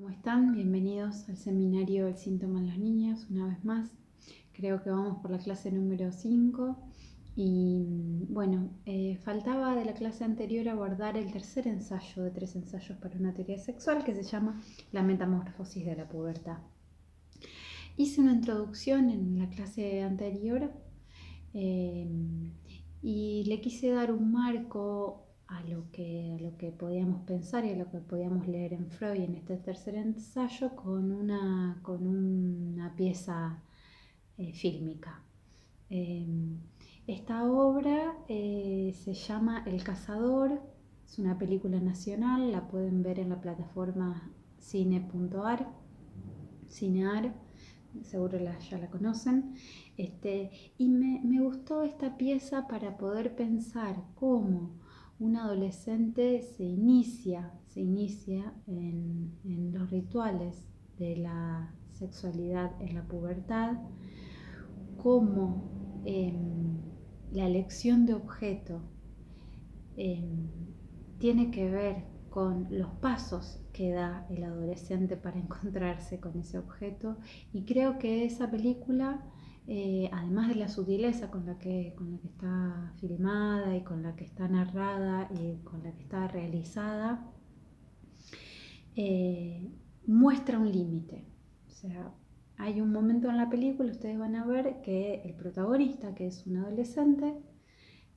¿Cómo están? Bienvenidos al seminario El síntoma en los niños, una vez más. Creo que vamos por la clase número 5 y bueno, faltaba de la clase anterior abordar el tercer ensayo de 3 ensayos para una teoría sexual que se llama La metamorfosis de la pubertad. Hice una introducción en la clase anterior y le quise dar un marco a lo que podíamos pensar y a lo que podíamos leer en Freud en este tercer ensayo con una pieza fílmica. Esta obra se llama El Cazador, es una película nacional, la pueden ver en la plataforma cine.ar, cinear, seguro ya la conocen. Y me gustó esta pieza para poder pensar cómo un adolescente se inicia en los rituales de la sexualidad en la pubertad, cómo la elección de objeto tiene que ver con los pasos que da el adolescente para encontrarse con ese objeto, y creo que esa película, además de la sutileza con la que está filmada y con la que está narrada y con la que está realizada, muestra un límite. O sea, hay un momento en la película, ustedes van a ver que el protagonista, que es un adolescente,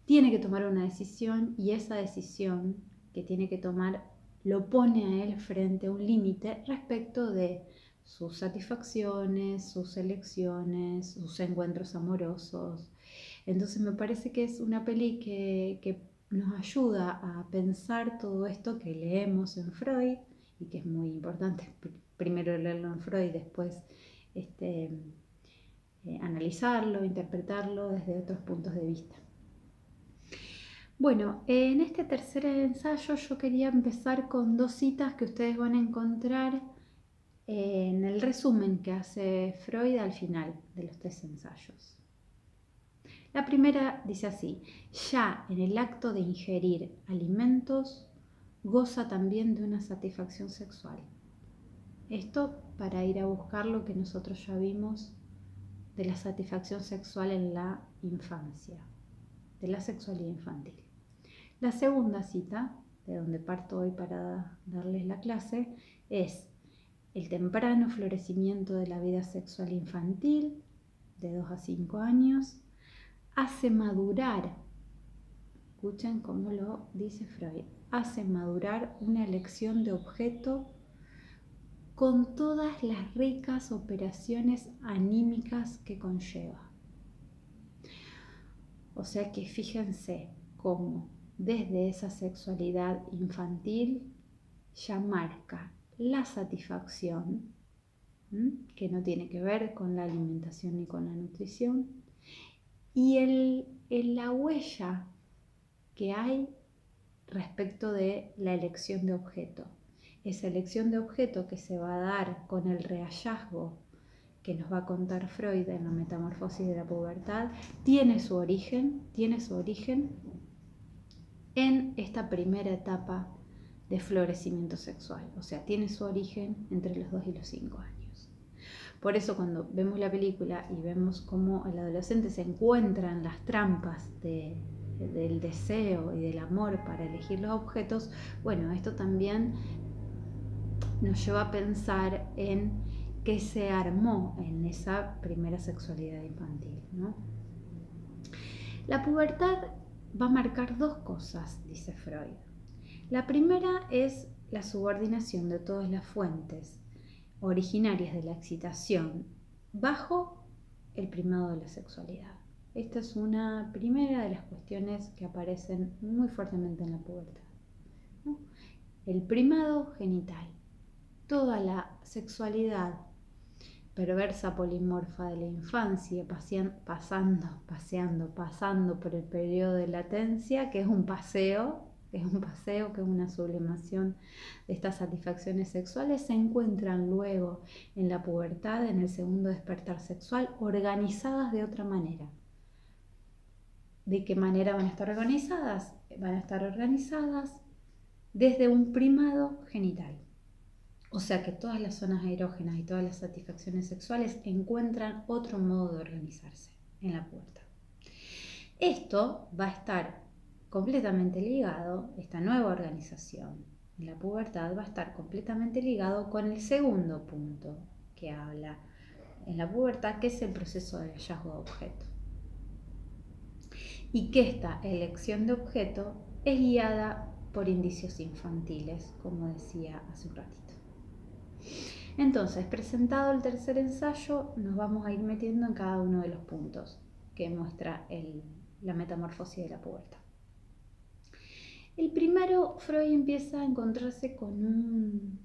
tiene que tomar una decisión, y esa decisión que tiene que tomar lo pone a él frente a un límite respecto de sus satisfacciones, sus elecciones, sus encuentros amorosos. Entonces me parece que es una peli que nos ayuda a pensar todo esto que leemos en Freud, y que es muy importante primero leerlo en Freud, después analizarlo, interpretarlo desde otros puntos de vista. Bueno, en este tercer ensayo yo quería empezar con 2 citas que ustedes van a encontrar en el resumen que hace Freud al final de los 3 ensayos. La primera dice así: ya en el acto de ingerir alimentos goza también de una satisfacción sexual. Esto para ir a buscar lo que nosotros ya vimos de la satisfacción sexual en la infancia, de la sexualidad infantil. La segunda cita, de donde parto hoy para darles la clase, es: el temprano florecimiento de la vida sexual infantil, de 2 a 5 años, hace madurar, escuchen cómo lo dice Freud, hace madurar una elección de objeto con todas las ricas operaciones anímicas que conlleva. O sea que fíjense cómo desde esa sexualidad infantil ya marca la satisfacción, que no tiene que ver con la alimentación ni con la nutrición, y la huella que hay respecto de la elección de objeto. Esa elección de objeto que se va a dar con el rehallazgo que nos va a contar Freud en la metamorfosis de la pubertad, tiene su origen en esta primera etapa de florecimiento sexual. O sea, tiene su origen entre los 2 y los 5 años. Por eso cuando vemos la película y vemos cómo el adolescente se encuentra en las trampas del deseo y del amor para elegir los objetos, bueno, esto también nos lleva a pensar en qué se armó en esa primera sexualidad infantil, ¿no? La pubertad va a marcar 2 cosas, dice Freud. La primera es la subordinación de todas las fuentes originarias de la excitación bajo el primado de la sexualidad. Esta es una primera de las cuestiones que aparecen muy fuertemente en la pubertad, ¿no? El primado genital. Toda la sexualidad perversa polimorfa de la infancia, pasando por el periodo de latencia, que es un paseo, que es una sublimación de estas satisfacciones sexuales, se encuentran luego en la pubertad, en el segundo despertar sexual, organizadas de otra manera. ¿De qué manera van a estar organizadas? Van a estar organizadas desde un primado genital. O sea que todas las zonas erógenas y todas las satisfacciones sexuales encuentran otro modo de organizarse en la pubertad. Esto va a estar completamente ligado, esta nueva organización en la pubertad va a estar completamente ligado con el segundo punto que habla en la pubertad, que es el proceso de hallazgo de objeto. Y que esta elección de objeto es guiada por indicios infantiles, como decía hace un ratito. Entonces, presentado el tercer ensayo, nos vamos a ir metiendo en cada uno de los puntos que muestra la metamorfosis de la pubertad. El primero, Freud empieza a encontrarse con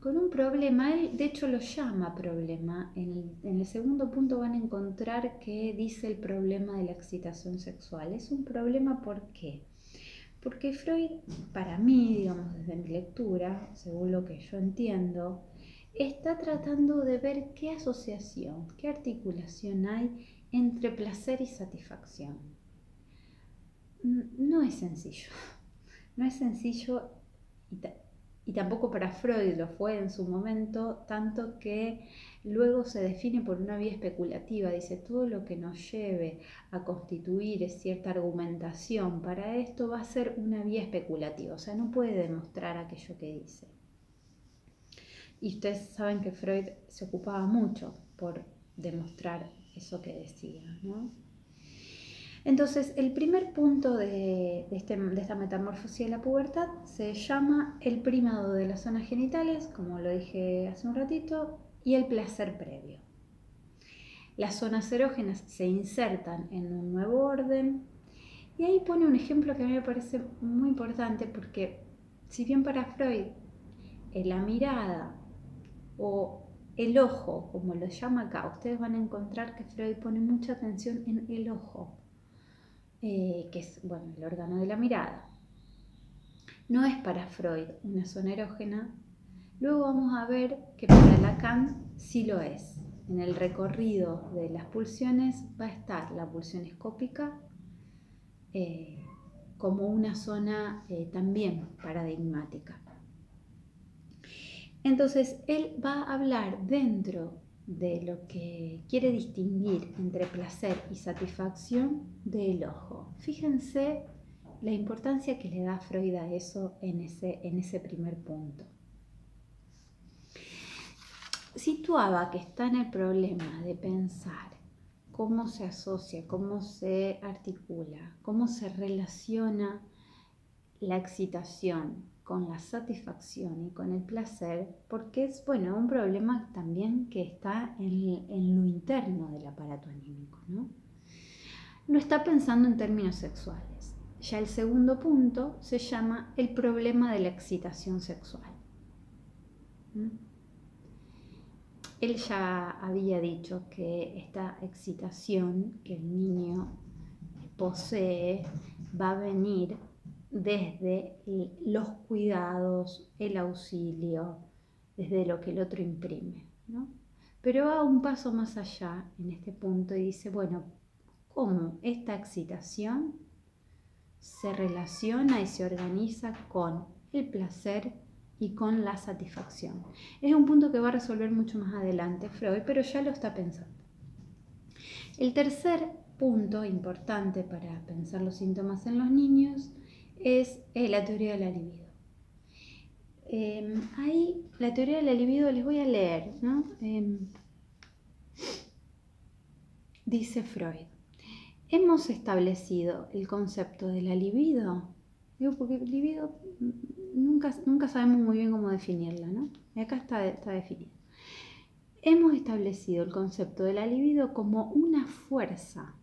un problema. Él, de hecho, lo llama problema. En el segundo punto van a encontrar que dice el problema de la excitación sexual. Es un problema, ¿por qué? Porque Freud, para mí, digamos, desde mi lectura, según lo que yo entiendo, está tratando de ver qué asociación, qué articulación hay entre placer y satisfacción. No es sencillo. No es sencillo y tampoco para Freud lo fue en su momento, tanto que luego se define por una vía especulativa. Dice, todo lo que nos lleve a constituir cierta argumentación para esto va a ser una vía especulativa, o sea, no puede demostrar aquello que dice. Y ustedes saben que Freud se ocupaba mucho por demostrar eso que decía, ¿no? Entonces, el primer punto de esta metamorfosis de la pubertad se llama el primado de las zonas genitales, como lo dije hace un ratito, y el placer previo. Las zonas erógenas se insertan en un nuevo orden, y ahí pone un ejemplo que a mí me parece muy importante, porque si bien para Freud la mirada o el ojo, como lo llama acá, ustedes van a encontrar que Freud pone mucha atención en el ojo. Que es, bueno, el órgano de la mirada. No es para Freud una zona erógena. Luego vamos a ver que para Lacan sí lo es. En el recorrido de las pulsiones va a estar la pulsión escópica como una zona también paradigmática. Entonces, él va a hablar dentro de lo que quiere distinguir entre placer y satisfacción del ojo. Fíjense la importancia que le da Freud a eso en ese primer punto. Situaba que está en el problema de pensar cómo se asocia, cómo se articula, cómo se relaciona la excitación con la satisfacción y con el placer, porque es, bueno, un problema también que está en lo interno del aparato anímico, ¿no? No está pensando en términos sexuales. Ya el segundo punto se llama el problema de la excitación sexual. Él ya había dicho que esta excitación que el niño posee va a venir desde los cuidados, el auxilio, desde lo que el otro imprime, ¿no? Pero va un paso más allá en este punto y dice, bueno, ¿cómo esta excitación se relaciona y se organiza con el placer y con la satisfacción? Es un punto que va a resolver mucho más adelante Freud, pero ya lo está pensando. El tercer punto importante para pensar los síntomas en los niños es la teoría de la libido. Ahí la teoría de la libido les voy a leer, ¿no? Dice Freud, hemos establecido el concepto de la libido, digo porque libido nunca sabemos muy bien cómo definirla, ¿no? Y acá está definido. Hemos establecido el concepto de la libido como una fuerza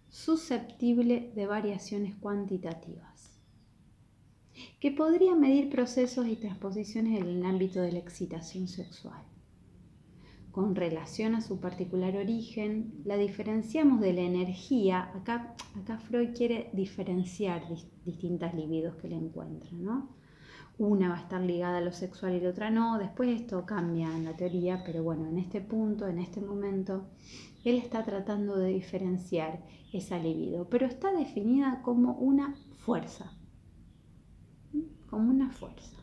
susceptible de variaciones cuantitativas, que podría medir procesos y transposiciones en el ámbito de la excitación sexual. Con relación a su particular origen, la diferenciamos de la energía. Acá Freud quiere diferenciar distintas libidos que le encuentran, ¿no? Una va a estar ligada a lo sexual y la otra no. Después esto cambia en la teoría, pero bueno, en este punto, en este momento, él está tratando de diferenciar esa libido, pero está definida como una fuerza. Como una fuerza.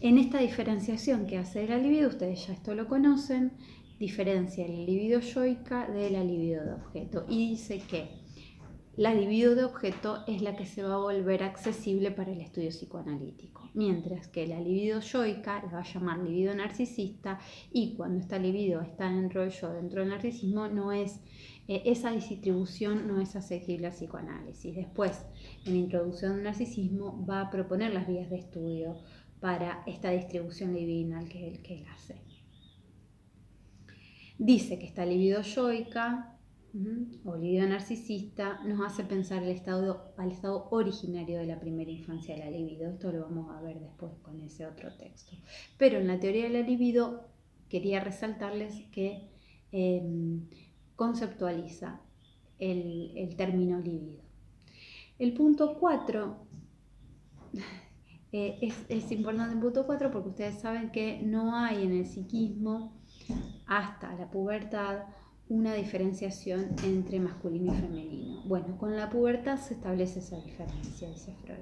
En esta diferenciación que hace de la libido, ustedes ya esto lo conocen, diferencia la libido yoica de la libido de objeto y dice que la libido de objeto es la que se va a volver accesible para el estudio psicoanalítico, mientras que la libido yoica la va a llamar libido narcisista, y cuando esta libido está dentro del yo, dentro del narcisismo, no es, esa distribución no es accesible al psicoanálisis. Después, en la introducción del narcisismo, va a proponer las vías de estudio para esta distribución libidinal que él hace. Dice que esta libido yoica o libido narcisista nos hace pensar al estado originario de la primera infancia de la libido. Esto lo vamos a ver después con ese otro texto. Pero en la teoría de la libido quería resaltarles que conceptualiza el término libido. El punto 4 es importante, el punto 4, porque ustedes saben que no hay en el psiquismo hasta la pubertad una diferenciación entre masculino y femenino. Bueno, con la pubertad se establece esa diferencia, dice Freud.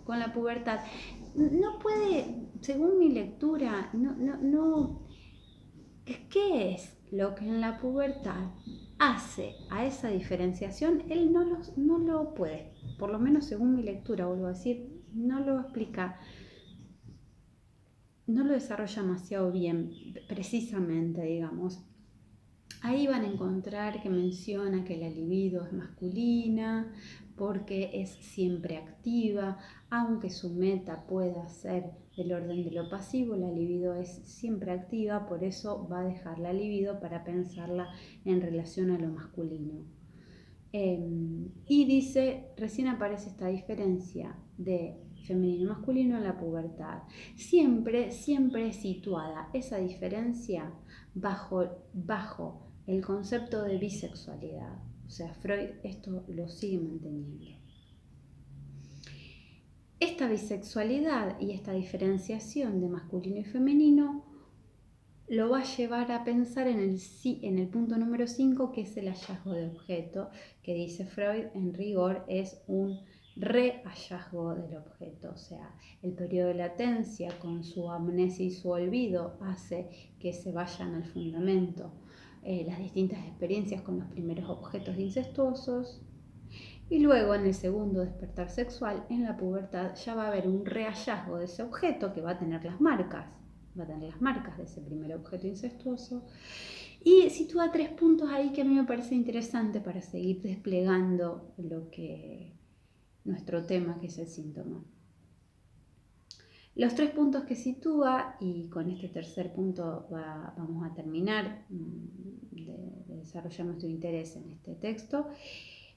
Con la pubertad no puede, según mi lectura, ¿qué es lo que en la pubertad hace a esa diferenciación? Él no lo puede, por lo menos según mi lectura, vuelvo a decir, no lo explica, no lo desarrolla demasiado bien, precisamente, digamos. Ahí van a encontrar que menciona que la libido es masculina porque es siempre activa, aunque su meta pueda ser del orden de lo pasivo, la libido es siempre activa, por eso va a dejar la libido para pensarla en relación a lo masculino. Y dice, recién aparece esta diferencia de femenino y masculino en la pubertad. Siempre es situada esa diferencia bajo el concepto de bisexualidad. O sea, Freud esto lo sigue manteniendo. Esta bisexualidad y esta diferenciación de masculino y femenino lo va a llevar a pensar en el punto número 5, que es el hallazgo de objeto, que dice Freud, en rigor es un rehallazgo del objeto. O sea, el periodo de latencia con su amnesia y su olvido hace que se vayan al fundamento las distintas experiencias con los primeros objetos incestuosos. Y luego, en el segundo despertar sexual, en la pubertad, ya va a haber un rehallazgo de ese objeto que va a tener las marcas de ese primer objeto incestuoso, y sitúa 3 puntos ahí que a mí me parece interesante para seguir desplegando nuestro tema, que es el síntoma. Los 3 puntos que sitúa, y con este tercer punto vamos a terminar de desarrollar nuestro interés en este texto.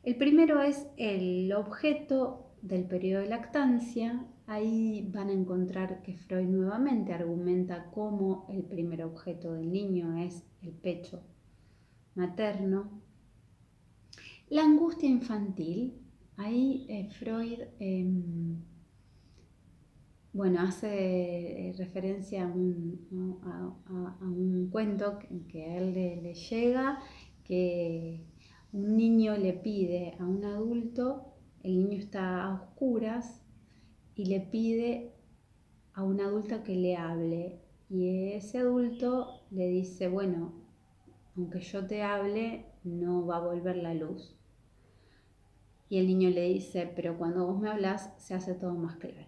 El primero es el objeto del periodo de lactancia. Ahí van a encontrar que Freud nuevamente argumenta cómo el primer objeto del niño es el pecho materno. La angustia infantil, ahí Freud hace referencia a un cuento que a él le llega, que un niño le pide a un adulto, el niño está a oscuras y le pide a un adulto que le hable, y ese adulto le dice, bueno, aunque yo te hable, no va a volver la luz. Y el niño le dice, pero cuando vos me hablas se hace todo más claro.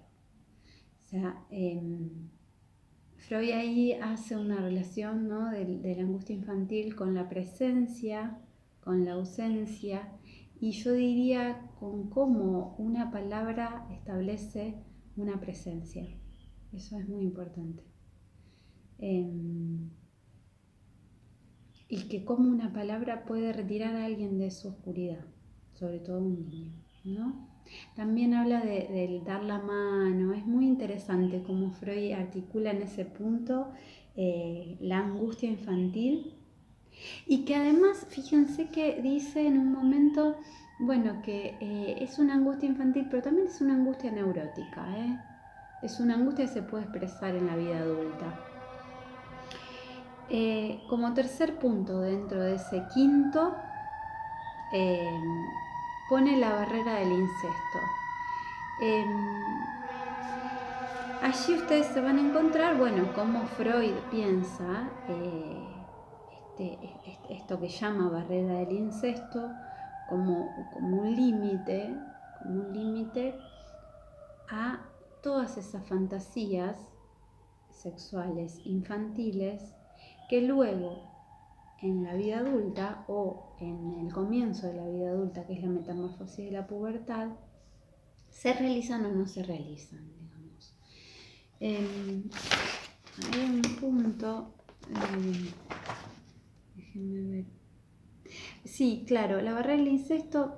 O sea, Freud ahí hace una relación, ¿no?, de la angustia infantil con la presencia, con la ausencia, y yo diría con cómo una palabra establece una presencia. Eso es muy importante. Y que cómo una palabra puede retirar a alguien de su oscuridad, sobre todo un niño, ¿no? También habla del dar la mano. Es muy interesante cómo Freud articula en ese punto la angustia infantil, y que además, fíjense que dice en un momento, bueno, que es una angustia infantil, pero también es una angustia neurótica, es una angustia que se puede expresar en la vida adulta. Como tercer punto dentro de ese quinto, pone la barrera del incesto. Allí ustedes se van a encontrar, bueno, cómo Freud piensa esto que llama barrera del incesto como un límite a todas esas fantasías sexuales infantiles que luego en la vida adulta o en el comienzo de la vida adulta, que es la metamorfosis de la pubertad, se realizan o no se realizan, digamos. Hay un punto, déjenme ver. Sí, claro, la barrera del incesto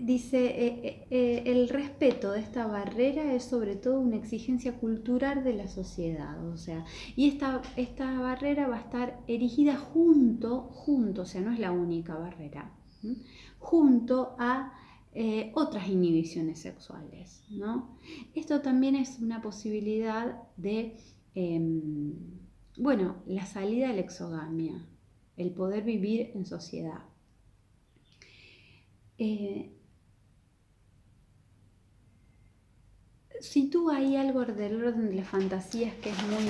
dice, el respeto de esta barrera es sobre todo una exigencia cultural de la sociedad, o sea, y esta barrera va a estar erigida junto, o sea, no es la única barrera, junto a otras inhibiciones sexuales, ¿no? Esto también es una posibilidad de, bueno, la salida de la exogamia, el poder vivir en sociedad. Sitúa ahí algo del orden de las fantasías que es muy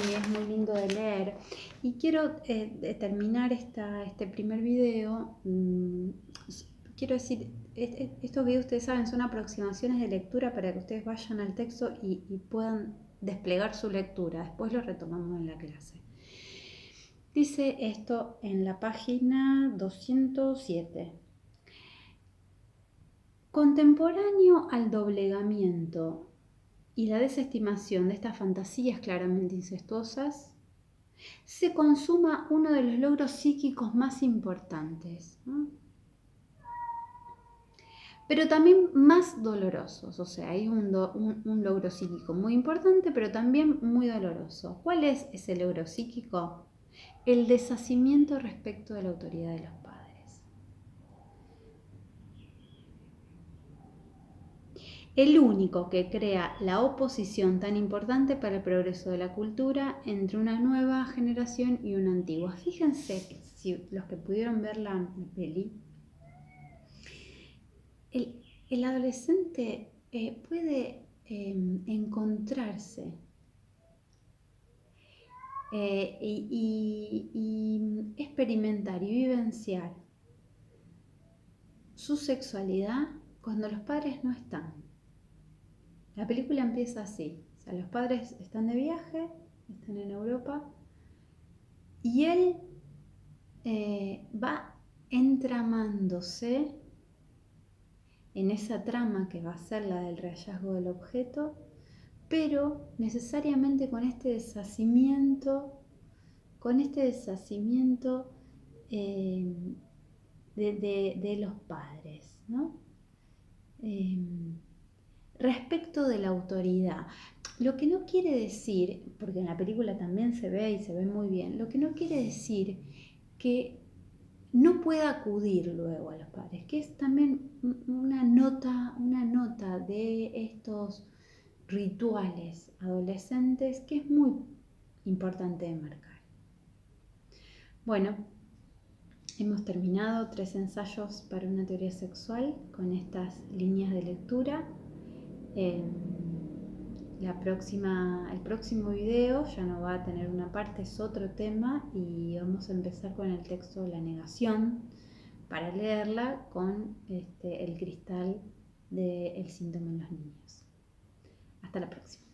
lindo de leer. Y quiero terminar este primer video. Quiero decir, estos videos ustedes saben son aproximaciones de lectura para que ustedes vayan al texto y puedan desplegar su lectura. Después lo retomamos en la clase. Dice esto en la página 207. Contemporáneo al doblegamiento y la desestimación de estas fantasías claramente incestuosas, se consuma uno de los logros psíquicos más importantes, ¿no? Pero también más dolorosos. O sea, hay un logro psíquico muy importante, pero también muy doloroso. ¿Cuál es ese logro psíquico? El deshacimiento respecto de la autoridad de los padres. El único que crea la oposición tan importante para el progreso de la cultura entre una nueva generación y una antigua. Fíjense que si los que pudieron ver la peli, el adolescente puede encontrarse y experimentar y vivenciar su sexualidad cuando los padres no están. La película empieza así, o sea, los padres están de viaje, están en Europa, y él va entramándose en esa trama que va a ser la del rehallazgo del objeto, pero necesariamente con este deshacimiento de los padres, ¿no? Respecto de la autoridad. Lo que no quiere decir, porque en la película también se ve y se ve muy bien, lo que no quiere decir que no pueda acudir luego a los padres, que es también una nota de estos rituales adolescentes que es muy importante de marcar. Bueno, hemos terminado 3 ensayos para una teoría sexual con estas líneas de lectura. El próximo video ya no va a tener una parte, es otro tema y vamos a empezar con el texto La negación para leerla con el cristal del síntoma en los niños. Hasta la próxima.